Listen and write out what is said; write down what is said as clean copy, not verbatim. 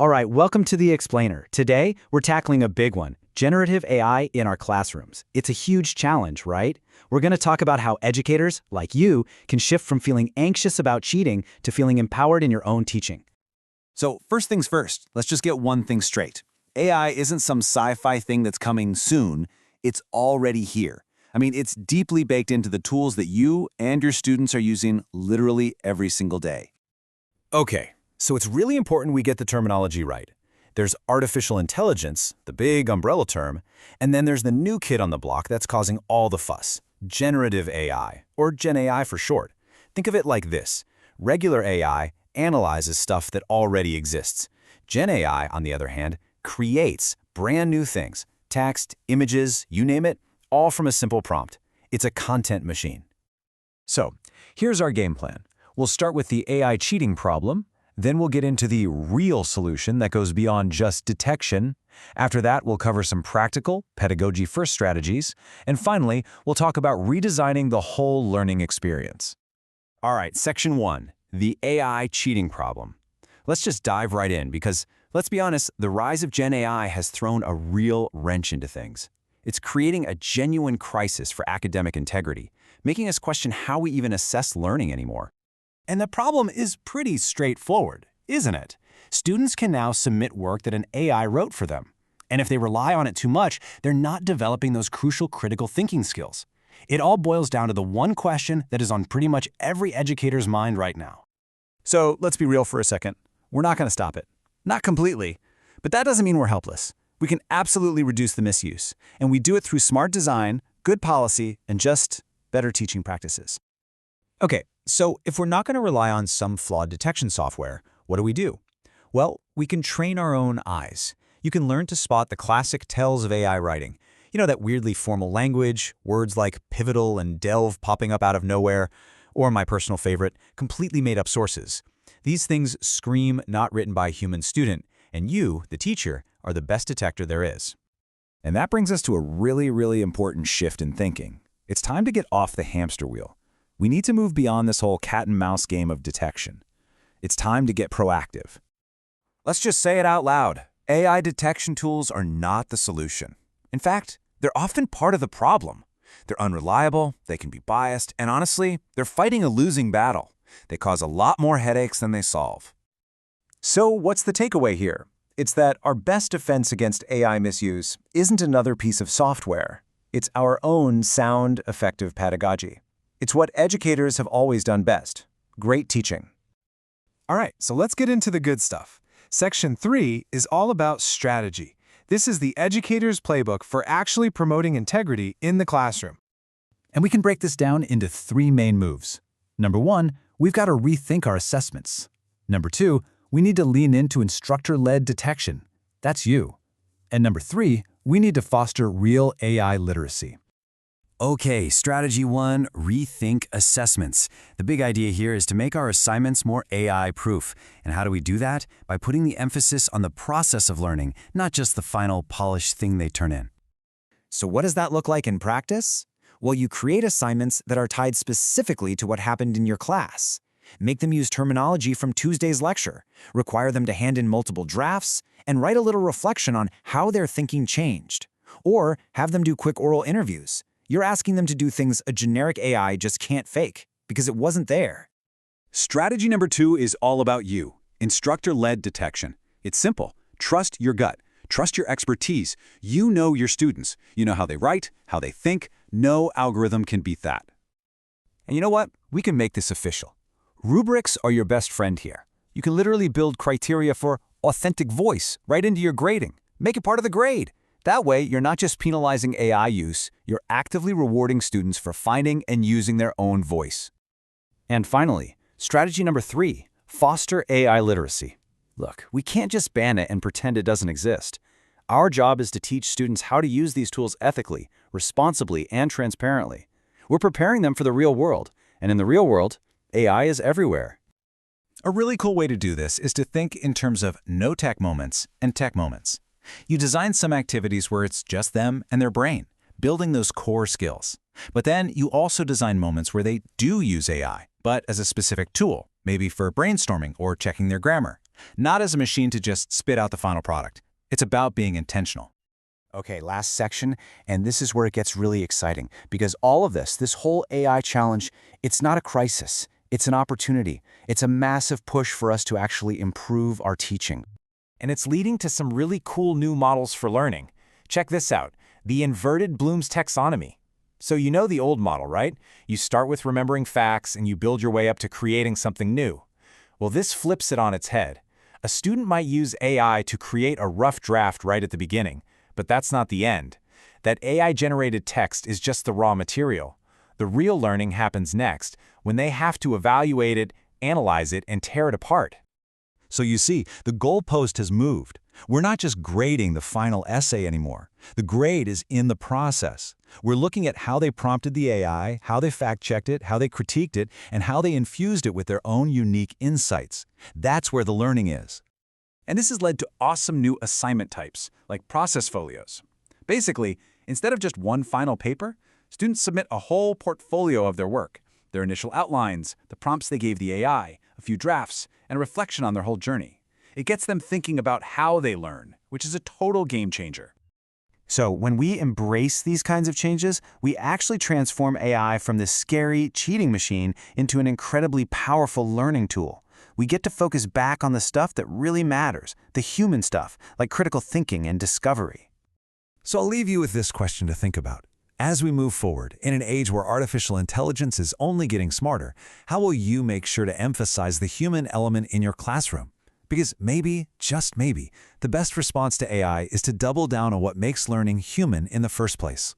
All right, welcome to The Explainer. Today, we're tackling a big one, generative AI in our classrooms. It's a huge challenge, right? We're going to talk about how educators, like you, can shift from feeling anxious about cheating to feeling empowered in your own teaching. So first things first, let's just get one thing straight. AI isn't some sci-fi thing that's coming soon. It's already here. It's deeply baked into the tools that you and your students are using literally every single day. Okay, so it's really important we get the terminology right. There's artificial intelligence, the big umbrella term, and then there's the new kid on the block that's causing all the fuss, generative AI, or Gen AI for short. Think of it like this. Regular AI analyzes stuff that already exists. Gen AI, on the other hand, creates brand new things, text, images, you name it, all from a simple prompt. It's a content machine. So, here's our game plan. We'll start with the AI cheating problem, then we'll get into the real solution that goes beyond just detection. After that, we'll cover some practical, pedagogy-first strategies, and finally, we'll talk about redesigning the whole learning experience. All right, section 1, the AI cheating problem. Let's just dive right in because, let's be honest, the rise of Gen AI has thrown a real wrench into things. It's creating a genuine crisis for academic integrity, making us question how we even assess learning anymore. And the problem is pretty straightforward, isn't it? Students can now submit work that an AI wrote for them. And if they rely on it too much, they're not developing those crucial critical thinking skills. It all boils down to the one question that is on pretty much every educator's mind right now. So let's be real for a second. We're not going to stop it. Not completely. But that doesn't mean we're helpless. We can absolutely reduce the misuse. And we do it through smart design, good policy, and just better teaching practices. Okay, so if we're not going to rely on some flawed detection software, what do? Well, we can train our own eyes. You can learn to spot the classic tells of AI writing. You know, that weirdly formal language, words like pivotal and delve popping up out of nowhere, or my personal favorite, completely made-up sources. These things scream not written by a human student, and you, the teacher, are the best detector there is. And that brings us to a really important shift in thinking. It's time to get off the hamster wheel. We need to move beyond this whole cat and mouse game of detection. It's time to get proactive. Let's just say it out loud. AI detection tools are not the solution. In fact, they're often part of the problem. They're unreliable, they can be biased, and honestly, they're fighting a losing battle. They cause a lot more headaches than they solve. So what's the takeaway here? It's that our best defense against AI misuse isn't another piece of software. It's our own sound, effective pedagogy. It's what educators have always done best. Great teaching. All right, so let's get into the good stuff. Section 3 is all about strategy. This is the educator's playbook for actually promoting integrity in the classroom. And we can break this down into 3 main moves. Number 1, we've got to rethink our assessments. Number 2, we need to lean into instructor-led detection. That's you. And number 3, we need to foster real AI literacy. Okay, strategy 1, rethink assessments. The big idea here is to make our assignments more AI-proof. And how do we do that? By putting the emphasis on the process of learning, not just the final polished thing they turn in. So what does that look like in practice? Well, you create assignments that are tied specifically to what happened in your class. Make them use terminology from Tuesday's lecture, require them to hand in multiple drafts, and write a little reflection on how their thinking changed. Or have them do quick oral interviews. You're asking them to do things a generic AI just can't fake, because it wasn't there. Strategy number 2 is all about you, instructor-led detection. It's simple. Trust your gut. Trust your expertise. You know your students. You know how they write, how they think. No algorithm can beat that. And you know what? We can make this official. Rubrics are your best friend here. You can literally build criteria for authentic voice right into your grading. Make it part of the grade. That way, you're not just penalizing AI use, you're actively rewarding students for finding and using their own voice. And finally, strategy number 3, foster AI literacy. Look, we can't just ban it and pretend it doesn't exist. Our job is to teach students how to use these tools ethically, responsibly, and transparently. We're preparing them for the real world, and in the real world, AI is everywhere. A really cool way to do this is to think in terms of no-tech moments and tech moments. You design some activities where it's just them and their brain, building those core skills. But then you also design moments where they do use AI, but as a specific tool, maybe for brainstorming or checking their grammar. not as a machine to just spit out the final product. It's about being intentional. Okay, last section, and this is where it gets really exciting, because all of this whole AI challenge, it's not a crisis, it's an opportunity. It's a massive push for us to actually improve our teaching. And it's leading to some really cool new models for learning. Check this out, the inverted Bloom's taxonomy. So you know the old model, right? You start with remembering facts and you build your way up to creating something new. Well, this flips it on its head. A student might use AI to create a rough draft right at the beginning, but that's not the end. That AI-generated text is just the raw material. The real learning happens next, when they have to evaluate it, analyze it, and tear it apart. So you see, the goalpost has moved. We're not just grading the final essay anymore. The grade is in the process. We're looking at how they prompted the AI, how they fact-checked it, how they critiqued it, and how they infused it with their own unique insights. That's where the learning is. And this has led to awesome new assignment types, like process folios. Basically, instead of just one final paper, students submit a whole portfolio of their work, their initial outlines, the prompts they gave the AI, a few drafts, and a reflection on their whole journey. It gets them thinking about how they learn, which is a total game changer. So when we embrace these kinds of changes, we actually transform AI from this scary, cheating machine into an incredibly powerful learning tool. We get to focus back on the stuff that really matters, the human stuff, like critical thinking and discovery. So I'll leave you with this question to think about. As we move forward, in an age where artificial intelligence is only getting smarter, how will you make sure to emphasize the human element in your classroom? Because maybe, just maybe, the best response to AI is to double down on what makes learning human in the first place.